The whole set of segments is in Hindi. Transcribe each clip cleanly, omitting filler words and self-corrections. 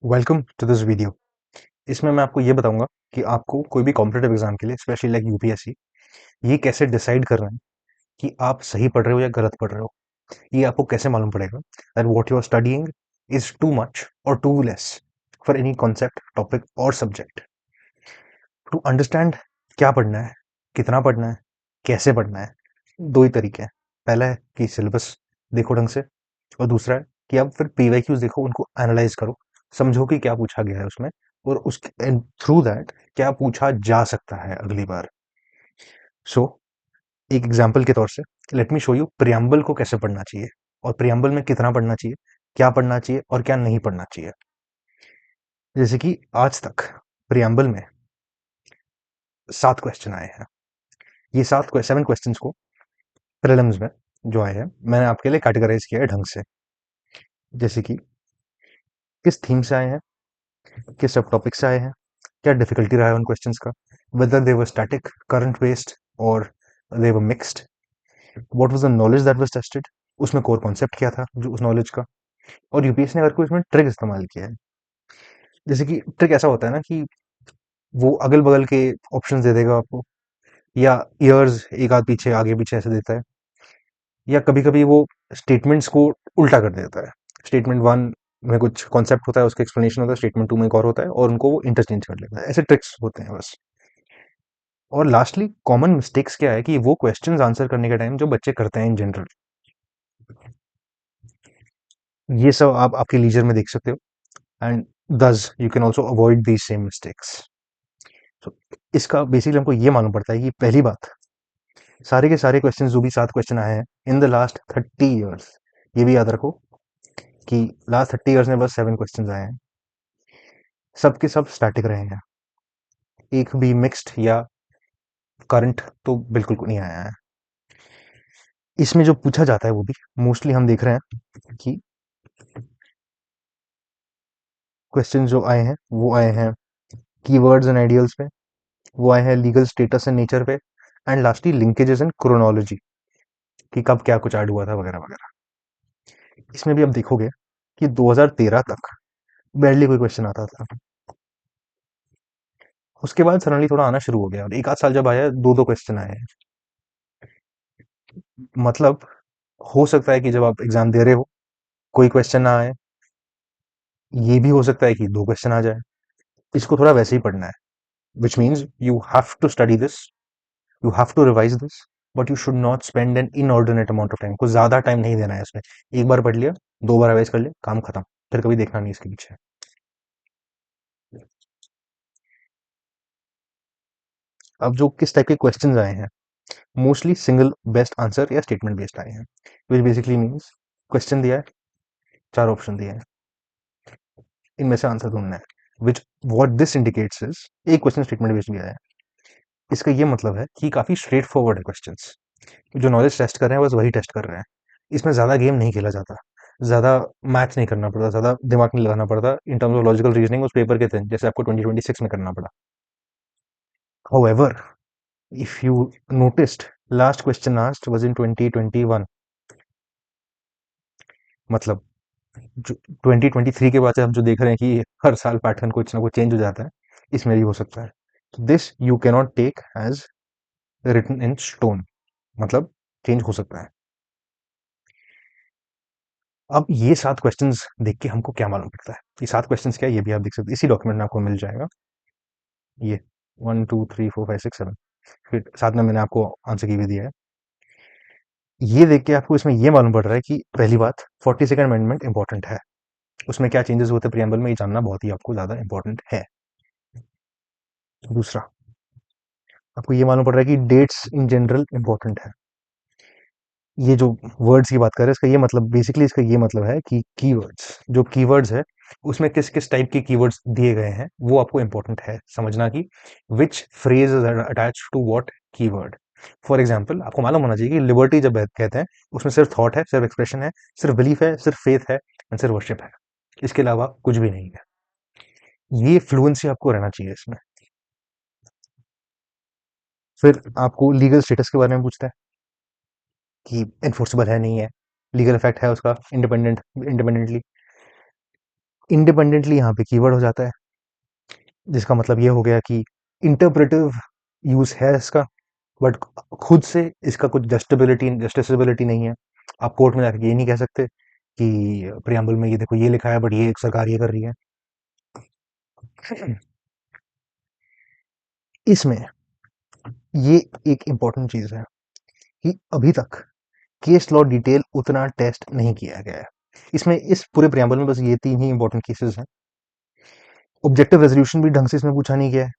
Welcome to this video. इसमें मैं आपको ये बताऊंगा कि आपको कोई भी कॉम्पिटेटिव एग्जाम के लिए स्पेशली लाइक यूपीएससी ये कैसे डिसाइड करना है कि आप सही पढ़ रहे हो या गलत पढ़ रहे हो। ये आपको कैसे मालूम पड़ेगा that what you are studying is too much और too less for any concept topic और सब्जेक्ट। टू अंडरस्टैंड क्या पढ़ना है, कितना पढ़ना है, कैसे पढ़ना है, दो ही तरीके हैं। पहला है कि सिलेबस देखो ढंग से, और दूसरा है कि आप फिर पीवाईक्यूज देखो, उनको एनालाइज करो, समझो कि क्या पूछा गया है उसमें, और उसके थ्रू दैट क्या पूछा जा सकता है अगली बार। सो एक एग्जाम्पल के तौर से let me show you preamble को कैसे पढ़ना चाहिए, और प्रियम्बल में कितना पढ़ना चाहिए, क्या पढ़ना चाहिए और क्या नहीं पढ़ना चाहिए। जैसे कि आज तक प्रियम्बल में 7 क्वेश्चन आए हैं। ये 7 क्वेश्चन को प्रीलिम्स में जो आए हैं मैंने आपके लिए कैटेगराइज किया है ढंग से। जैसे कि किस थीम से आए हैं, किस सब टॉपिक से आए हैं, क्या डिफिकल्टी रहा है उन क्वेश्चंस का, whether they were static, current based और they were mixed, what was the knowledge that was tested, उसमें कोर कॉन्सेप्ट क्या था जो उस नॉलेज का, और यूपीएससी ने अगर कोई इसमें ट्रिक इस्तेमाल किया है। जैसे कि ट्रिक ऐसा होता है ना कि वो अगल बगल के ऑप्शंस दे देगा आपको, या ईयर्स एक आध पीछे आगे पीछे ऐसे देता है, या कभी कभी वो स्टेटमेंट्स को उल्टा कर देता है। स्टेटमेंट वन में कुछ कॉन्सेप्ट होता है, उसका एक्सप्लेनेशन होता है, स्टेटमेंट टू में एक और होता है, और उनको वो इंटरचेंज कर लेता है। ऐसे ट्रिक्स होते हैं बस। और लास्टली कॉमन मिस्टेक्स क्या है कि वो क्वेश्चंस आंसर करने के टाइम जो बच्चे करते हैं इन जनरल, ये सब आप आपके लीजर में देख सकते हो, एंड दस you can also avoid these same mistakes. तो इसका बेसिकली हमको ये मालूम पड़ता है कि पहली बात, सारे के सारे क्वेश्चन जो भी 7 क्वेश्चन आए हैं इन द लास्ट 30 ईयर्स, ये भी याद रखो कि लास्ट 30 ईयर्स में बस 7 क्वेश्चन आए हैं, सब के सब स्टैटिक रहे हैं, एक भी मिक्स्ड या करंट तो बिल्कुल नहीं आया है। इसमें जो पूछा जाता है वो भी मोस्टली हम देख रहे हैं कि क्वेश्चन जो आए हैं वो आए हैं कीवर्ड्स एंड आइडियल्स पे, वो आए हैं लीगल स्टेटस एंड नेचर पे, and lastly linkages and chronology कि कब क्या कुछ ऐड हुआ था वगैरह वगैरह। इसमें भी आप देखोगे कि 2013 तक बैरली कोई क्वेश्चन आता था, उसके बाद सडनली थोड़ा आना शुरू हो गया, और एक आध साल जब आया दो दो क्वेश्चन आए हैं। मतलब हो सकता है कि जब आप एग्जाम दे रहे हो कोई क्वेश्चन ना आए, ये भी हो सकता है कि दो क्वेश्चन आ जाए। इसको थोड़ा वैसे ही पढ़ना है, which means you have to study this, you have to revise this, but you should not spend an inordinate amount of time. कुछ ज्यादा टाइम नहीं देना है इसमें। एक बार पढ़ लिया, दो बार रिवाइज कर लिया, काम खत्म, फिर कभी देखना नहीं इसके पीछे। अब जो किस टाइप के क्वेश्चन आए हैं, मोस्टली सिंगल बेस्ट आंसर या स्टेटमेंट बेस्ड आए हैं, विच बेसिकली मीन्स क्वेश्चन दिया है, 4 ऑप्शन दिए हैं, इनमें से आंसर ढूंढना है। Which what this indicates is एक क्वेश्चन स्टेटमेंट बेस्ड दिया है, इसका ये मतलब है कि काफी स्ट्रेट फॉरवर्ड है क्वेश्चंस। जो नॉलेज टेस्ट कर रहे हैं बस वही टेस्ट कर रहे हैं, इसमें ज़्यादा गेम नहीं खेला जाता, ज़्यादा मैथ्स नहीं करना पड़ता, ज़्यादा दिमाग नहीं लगाना पड़ता in terms of logical reasoning उस पेपर के थे जैसे आपको 2026 में करना पड़ा। However, if you noticed, last question asked was in 2021। मतलब जो 2023 के बाद से हम जो देख रहे हैं कि हर साल पैटर्न कुछ ना कुछ चेंज हो जाता है, इसमें भी हो सकता है। तो this you cannot take as written in stone, मतलब चेंज हो सकता है। अब ये 7 क्वेश्चंस देख के हमको क्या मालूम पड़ता है, ये 7 क्वेश्चंस क्या है ये भी आप देख सकते हैं, इसी डॉक्यूमेंट में आपको मिल जाएगा। ये 1 2 3 4 5 6 7, फिर साथ में मैंने आपको आंसर की भी दिया है। ये देख के आपको इसमें ये मालूम पड़ रहा है कि पहली बात 42nd अमेंडमेंट इंपॉर्टेंट है, उसमें क्या चेंजेस होते हैं प्रियम्बल में, ये जानना बहुत ही आपको ज्यादा इंपॉर्टेंट है। दूसरा, आपको ये मालूम पड़ रहा है कि डेट्स इन जनरल इंपॉर्टेंट है। ये जो वर्ड्स की बात कर रहे हैं इसका ये मतलब बेसिकली इसका ये मतलब है कि कीवर्ड्स, जो कीवर्ड्स है उसमें किस किस टाइप के कीवर्ड्स दिए गए हैं वो आपको इंपॉर्टेंट है समझना, कि which phrase is attach to what keyword. For example आपको मालूम होना चाहिए कि लिबर्टी जब कहते हैं उसमें सिर्फ थॉट है, सिर्फ एक्सप्रेशन है, सिर्फ बिलीफ है, सिर्फ फेथ है एंड सिर्फ वर्शिप है, इसके अलावा कुछ भी नहीं है। ये फ्लुएंसी आपको रहना चाहिए इसमें। फिर आपको लीगल स्टेटस के बारे में पूछता है कि इन्फोर्सेबल है नहीं है, लीगल इफेक्ट है उसका इंडिपेंडेंटली, इंडिपेंडेंटली यहाँ पे कीवर्ड हो जाता है, जिसका मतलब ये हो गया कि इंटरप्रेटिव यूज है इसका, बट खुद से इसका कुछ जस्टिसेबिलिटी नहीं है। आप कोर्ट में जाके ये नहीं कह सकते कि प्रियम्बल में ये देखो ये लिखा है बट ये एक सरकार ये कर रही है। इसमें ये एक इंपॉर्टेंट चीज है कि अभी तक केस लॉ डिटेल उतना टेस्ट नहीं किया गया है। इसमें इस पूरे प्रियम्बल में बस ये 3 ही इंपॉर्टेंट केसेस हैं। ऑब्जेक्टिव रेजोल्यूशन भी ढंग से इसमें पूछा नहीं गया है।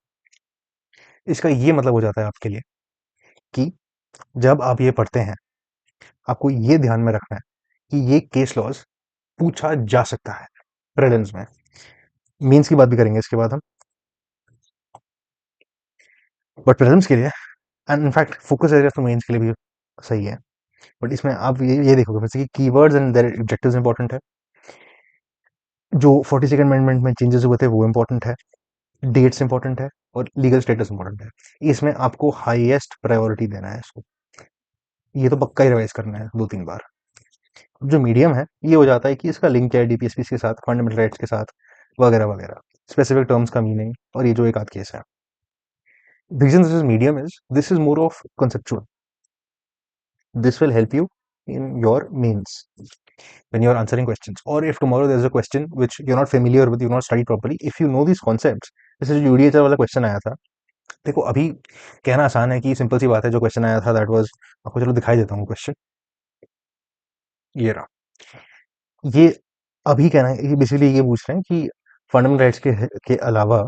इसका ये मतलब हो जाता है आपके लिए कि जब आप ये पढ़ते हैं, आपको ये ध्यान में रखना है कि ये केस लॉज पूछा जा सकता है प्रीलिम्स में। मेंस की बात भी करेंगे इसके बाद हम, बट प्रीलिम्स के लिए एंड इनफैक्ट फोकस एरिया तो मेंस के लिए भी सही है। बट इसमें आप ये देखोगे वैसे कि keywords and their objectives important है, जो 42nd अमेंडमेंट में चेंजेस हुए थे वो इंपॉर्टेंट है, डेट्स इंपॉर्टेंट है, और लीगल स्टेटस इंपॉर्टेंट है। इसमें आपको हाईएस्ट प्रायोरिटी देना है इसको, ये तो पक्का ही रिवाइज करना है 2-3 बार। जो मीडियम है ये हो जाता है कि इसका लिंक क्या है डीपीएसपी के साथ, फंडामेंटल राइट्स के साथ, वगैरह वगैरह, स्पेसिफिक टर्म्स का मीनिंग, और ये जो एक आध केस है। Reason this is medium is this is more of conceptual. This will help you in your means when you're answering questions, or if tomorrow there's a question which you're not familiar with, you've not studied properly, if you know these concepts, जैसे जो यूडीएचआर वाला क्वेश्चन आया था, देखो अभी कहना आसान है कि सिंपल सी बात है, जो क्वेश्चन आया था दैट वाज, आपको चलो दिखाई देता हूँ क्वेश्चन, ये रहा। ये अभी कहना है, ये बेसिकली ये पूछ रहे हैं कि फंडामेंटल राइट्स के अलावा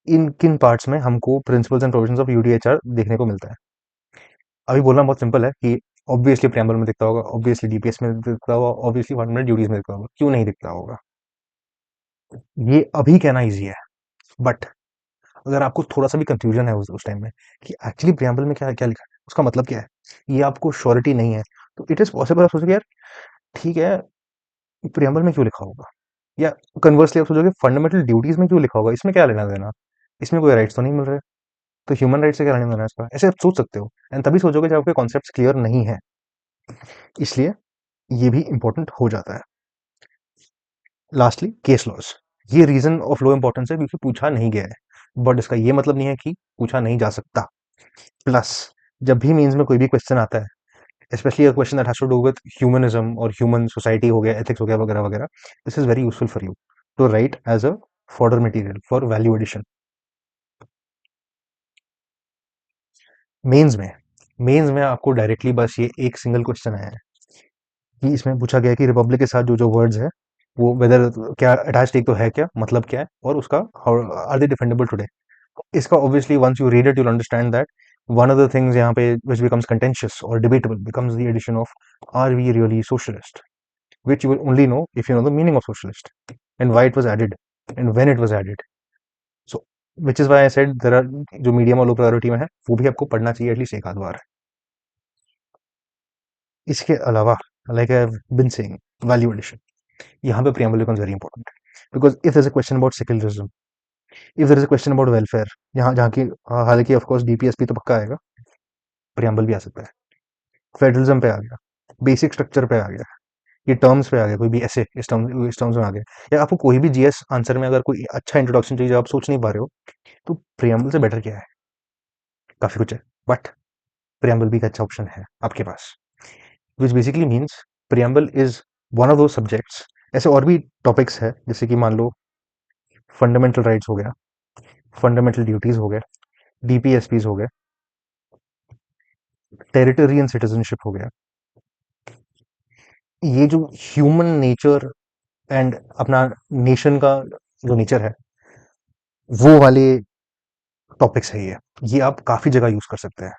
इन किन पार्ट्स में हमको principles and provisions of UDHR देखने को मिलता है। अभी बोलना बहुत सिंपल है कि ऑब्वियसली प्रियम्बल में दिखता होगा, ऑब्वियसली डीपीएस में दिखता होगा, ऑब्वियसली फंडामेंटल ड्यूटीज में दिखता होगा, क्यों नहीं दिखता होगा। ये अभी कहना इजी है, बट अगर आपको थोड़ा सा भी कंफ्यूजन है उस टाइम में कि एक्चुअली प्रियम्बल में क्या क्या लिखा है, उसका मतलब क्या है, ये आपको श्योरिटी नहीं है, तो इट इज पॉसिबल आप सोचोगे यार ठीक है प्रियम्बल में क्यों लिखा होगा, या कन्वर्सली आप सोचोगे फंडामेंटल ड्यूटीज में क्यों लिखा होगा, इसमें क्या लेना देना, इसमें कोई राइट्स तो नहीं मिल रहे, तो ह्यूमन राइट से क्या लेना देना है इसका, ऐसे आप सोच सकते हो। एंड तभी सोचोगे जब आपके कॉन्सेप्ट क्लियर नहीं है, इसलिए ये भी इंपॉर्टेंट हो जाता है। लास्टली केस लॉज, ये रीजन ऑफ लो इंपॉर्टेंस है क्योंकि पूछा नहीं गया है, बट इसका ये मतलब नहीं है कि पूछा नहीं जा सकता। प्लस जब भी मीन्स में कोई भी क्वेश्चन आता है, specially question that has to do with humanism और ह्यूमन सोसाइटी हो गया, एथिक्स हो गया, वगैरह वगैरह, this is very useful for you to write as a fodder material for value addition. Mains में आपको डायरेक्टली बस ये एक सिंगल क्वेश्चन आया है कि इसमें पूछा गया है कि रिपब्लिक के साथ जो जो वर्ड्स है वो वेदर क्या अटैच एक तो है, क्या मतलब क्या है, और उसका how are they defendable today. इसका obviously once you read it you'll understand that one of the things यहाँ पे विच बिकम्स कंटेंशियस और debatable becomes the addition of are we really socialist, which you will only know if you know the meaning of socialist and why it was added and when it was added. So which is why I said there are जो मीडियम और लो प्रायोरिटी में है वो भी आपको पढ़ना चाहिए एटलीस्ट एक आध बार। इसके अलावा like I have been saying value addition, यहाँ पे preamble becomes very important because if there's a question about secularism, if there is a question about welfare, यहाँ जहाँ की हालांकि ऑफ कोर्स डीपीएसपी तो पक्का आएगा, preamble भी आ सकता है, फेडरलिज्म पे आ गया, बेसिक स्ट्रक्चर पे आ गया, ये टर्म्स पे आ गया, कोई भी ऐसे इस टर्म्स में आ गया, या आपको कोई भी जीएस आंसर में अगर कोई अच्छा इंट्रोडक्शन चाहिए जो आप सोच नहीं पा रहे हो, तो प्रियम्बल से बेटर क्या है, काफी कुछ है, बट प्रियम्बल भी एक अच्छा ऑप्शन है आपके पास, which basically means preamble is one of the subjects. ऐसे और भी टॉपिक्स है जैसे कि मान लो फंडामेंटल राइट्स हो गया, फंडामेंटल ड्यूटीज हो गया, डीपीएसपीज हो गए, टेरिटरी एंड सिटीजनशिप हो गया, ये जो ह्यूमन नेचर एंड अपना नेशन का जो नेचर है वो वाले टॉपिक्स है, ये आप काफी जगह यूज कर सकते हैं।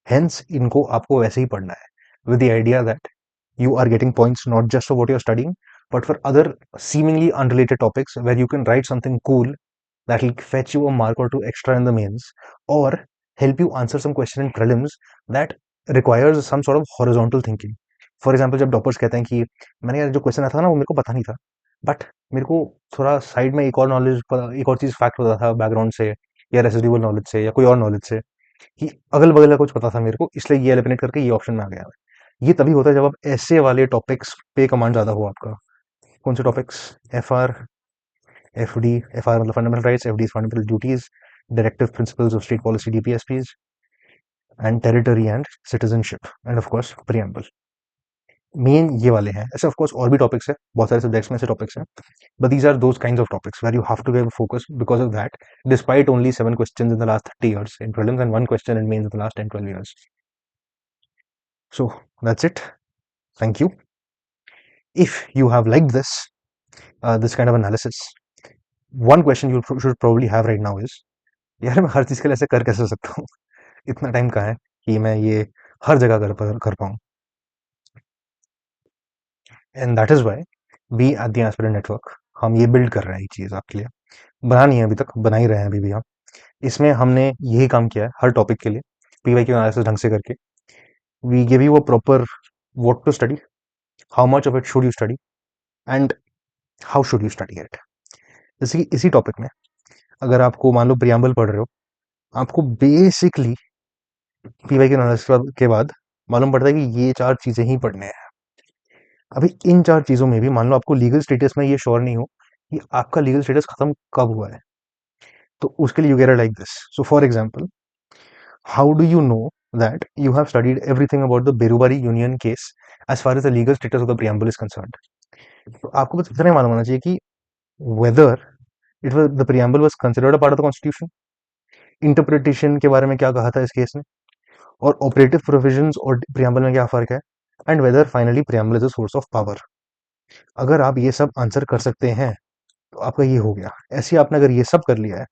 हेंस इनको आपको वैसे ही पढ़ना है with the idea that you are getting points not just for what you're studying but for other seemingly unrelated topics where you can write something cool that will fetch you a mark or two extra in the mains, or help you answer some question in prelims that requires some sort of horizontal thinking. For example, जब डॉपर्स कहते हैं कि मैंने यार जो क्वेश्चन आता था ना वो मेरे को पता नहीं था, बट मेरे को थोड़ा साइड में एक और नॉलेज, एक और चीज फैक्ट पता था बैकग्राउंड से, या रेसिडुअल नॉलेज से, या कोई और नॉलेज से, कि अगल बगल का कुछ पता था मेरे को, इसलिए ये एलिमिनेट करके ये ऑप्शन में आ गया। ये तभी होता है जब आप ऐसे वाले टॉपिक्स पे कमांड ज्यादा हो आपका, कौन से topics? F R, F D, F R मतलब fundamental rights, F D fundamental duties, directive principles of state policy DPSPs, and territory and citizenship, and of course preamble. Main ये वाले हैं। ऐसे ऑफ कोर्स और भी टॉपिक्स है, बहुत सारे सब्जेक्ट्स में से टॉपिक्स हैं, but these are those kinds of topics where you have to give focus. Because of that, despite only 7 questions in the last 30 years in prelims and 1 question in mains in the last 10-12 years. So that's it. Thank you. If you have liked this kind of analysis, one question you should probably have right now is, यार मैं हर चीज के लिए ऐसे कर कैसे सकता हूँ? इतना टाइम कहाँ है कि मैं ये हर जगह कर पाऊँ? And that is why we at the aspirant network हम ये बिल्ड कर रहे हैं ये चीज आपके लिए। बना नहीं है अभी तक, बना ही रहे हैं अभी भी हम। इसमें हमने यही काम किया है हर टॉपिक के लिए, पीवाई क्यू एनालिसिस ढंग से करके। We give you a proper what to study, how much of it should you study, and how should you study it. जैसे कि इसी टॉपिक में अगर आपको मान लो प्रियम्बल पढ़ रहे हो, आपको बेसिकली पीवाई क्यू एनालिसिस के बाद मालूम पड़ता है कि ये 4 चीजें ही पढ़ने हैं। अभी इन 4 चीजों में भी मान लो आपको लीगल स्टेटस में ये श्योर नहीं हो कि आपका लीगल स्टेटस खत्म कब हुआ है, तो उसके लिए you get like this. So for example, how do you know that you have studied everything about the Berubari Union case as far as the legal status of the preamble is concerned? तो आपको बस इतना ही मालूम होना चाहिए कि whether the preamble was considered a part of the constitution, interpretation के बारे में क्या कहा था इस केस ने, और ऑपरेटिव प्रोविजंस और preamble में क्या फर्क है, and whether finally preamble is a source of power। अगर आप ये सब आंसर कर सकते हैं तो आपका ये हो गया। ऐसे आपने अगर ये सब कर लिया है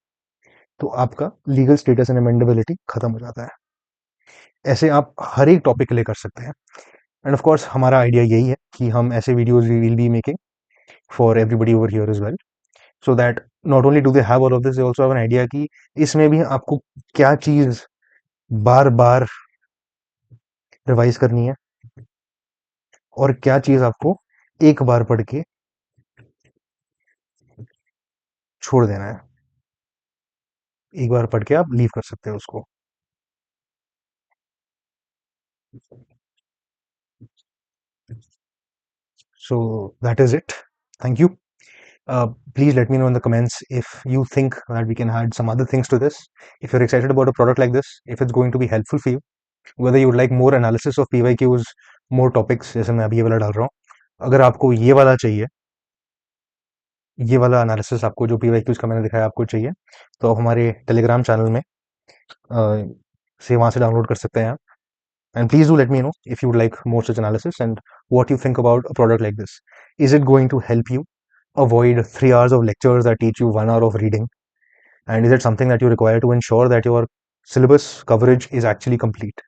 तो आपका लीगल स्टेटस एंड अमेंडेबिलिटी खत्म हो जाता है। ऐसे आप हर एक टॉपिक के लिए कर सकते हैं। एंड ऑफ कोर्स हमारा आइडिया यही है कि हम ऐसे videos we will be making for everybody over here as well, so that not only do they have all of this, they also have an idea कि इसमें भी आपको क्या चीज बार बार रिवाइज करनी है और क्या चीज आपको एक बार पढ़ के छोड़ देना है। एक बार पढ़ के आप लीव कर सकते हो उसको। So that is it. Thank you. Please let me know in the comments if you think that we can add some other things to this. If you're excited about a product like this, if it's going to be helpful for you, whether you would like more analysis of PYQs, more topics, जैसे मैं अभी ये वाला डाल रहा हूँ। अगर आपको ये वाला चाहिए, ये वाला एनालिसिस आपको जो PYQs का मैंने दिखाया आपको चाहिए, तो आप हमारे टेलीग्राम चैनल में से वहाँ से डाउनलोड कर सकते हैं आप। And please do let me know if you would like more such analysis and what you think about a product like this. Is it going to help you avoid 3 hours of lectures that teach you 1 hour of reading? And is it something that you require to ensure that your syllabus coverage is actually complete?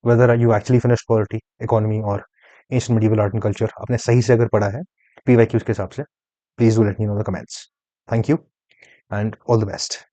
Whether you actually finished polity, economy or ancient medieval art and culture, आपने सही से अगर पढ़ा है PYQs के हिसाब से, please do let me know in the comments. Thank you and all the best.